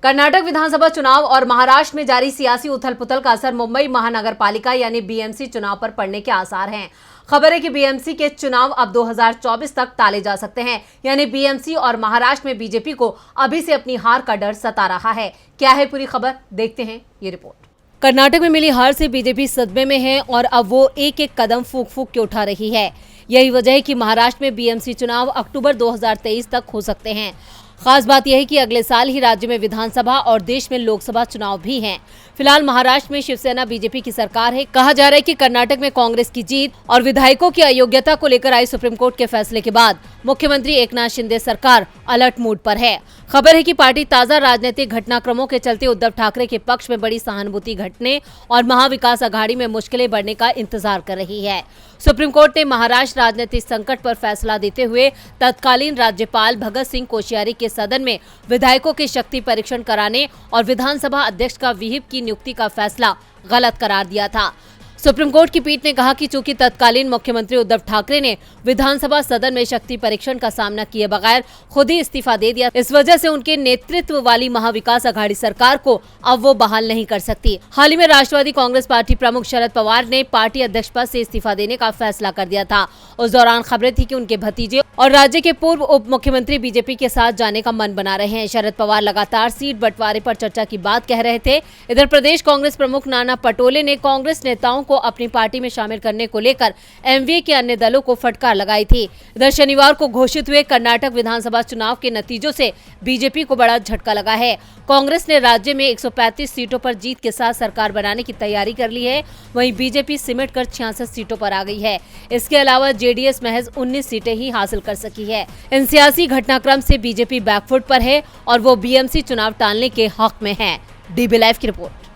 कर्नाटक विधानसभा चुनाव और महाराष्ट्र में जारी सियासी उथल-पुथल का असर मुंबई महानगर पालिका यानी बीएमसी चुनाव पर पड़ने के आसार हैं। खबर है कि बीएमसी के चुनाव अब 2024 तक टाले जा सकते हैं, यानी बीएमसी और महाराष्ट्र में बीजेपी को अभी से अपनी हार का डर सता रहा है। क्या है पूरी खबर, देखते हैं ये रिपोर्ट। कर्नाटक में मिली हार से बीजेपी सदमे में है और अब वो एक एक कदम फूंक फूंक के उठा रही है। यही वजह है कि महाराष्ट्र में बीएमसी चुनाव अक्टूबर 2023 तक हो सकते हैं। खास बात यह है कि अगले साल ही राज्य में विधानसभा और देश में लोकसभा चुनाव भी हैं। फिलहाल महाराष्ट्र में शिवसेना बीजेपी की सरकार है। कहा जा रहा है कि कर्नाटक में कांग्रेस की जीत और विधायकों की अयोग्यता को लेकर आई सुप्रीम कोर्ट के फैसले के बाद मुख्यमंत्री एकनाथ शिंदे सरकार अलर्ट मूड पर है। खबर है कि पार्टी ताजा राजनीतिक घटनाक्रमों के चलते उद्धव ठाकरे के पक्ष में बड़ी सहानुभूति घटने और महाविकास अघाड़ी में मुश्किलें बढ़ने का इंतजार कर रही है। सुप्रीम कोर्ट ने महाराष्ट्र राजनीतिक संकट पर फैसला देते हुए तत्कालीन राज्यपाल भगत सिंह कोश्यारी के सदन में विधायकों के शक्ति परीक्षण कराने और विधानसभा अध्यक्ष का व्हीप की नियुक्ति का फैसला गलत करार दिया था। सुप्रीम कोर्ट की पीठ ने कहा कि चूंकि तत्कालीन मुख्यमंत्री उद्धव ठाकरे ने विधानसभा सदन में शक्ति परीक्षण का सामना किए बगैर खुद ही इस्तीफा दे दिया, इस वजह से उनके नेतृत्व वाली महाविकास अघाड़ी सरकार को अब वो बहाल नहीं कर सकती। हाल ही में राष्ट्रवादी कांग्रेस पार्टी प्रमुख शरद पवार ने पार्टी अध्यक्ष पद से इस्तीफा देने का फैसला कर दिया था। उस दौरान खबरें थी कि उनके भतीजे और राज्य के पूर्व उप मुख्यमंत्री बीजेपी के साथ जाने का मन बना रहे हैं। शरद पवार लगातार सीट बंटवारे पर चर्चा की बात कह रहे थे। इधर प्रदेश कांग्रेस प्रमुख नाना पटोले ने कांग्रेस नेताओं को अपनी पार्टी में शामिल करने को लेकर एमवीए के अन्य दलों को फटकार लगाई थी। इधर शनिवार को घोषित हुए कर्नाटक विधानसभा चुनाव के नतीजों से बीजेपी को बड़ा झटका लगा है। कांग्रेस ने राज्य में 135 सीटों पर जीत के साथ सरकार बनाने की तैयारी कर ली है। वहीं बीजेपी सिमट कर 66 सीटों पर आ गई है। इसके अलावा जेडीएस महज 19 सीटें ही हासिल कर सकी है। इन सियासी घटनाक्रम से बीजेपी बैकफुट पर है और वो बीएमसी चुनाव टालने के हक में है। डीबी लाइव की रिपोर्ट।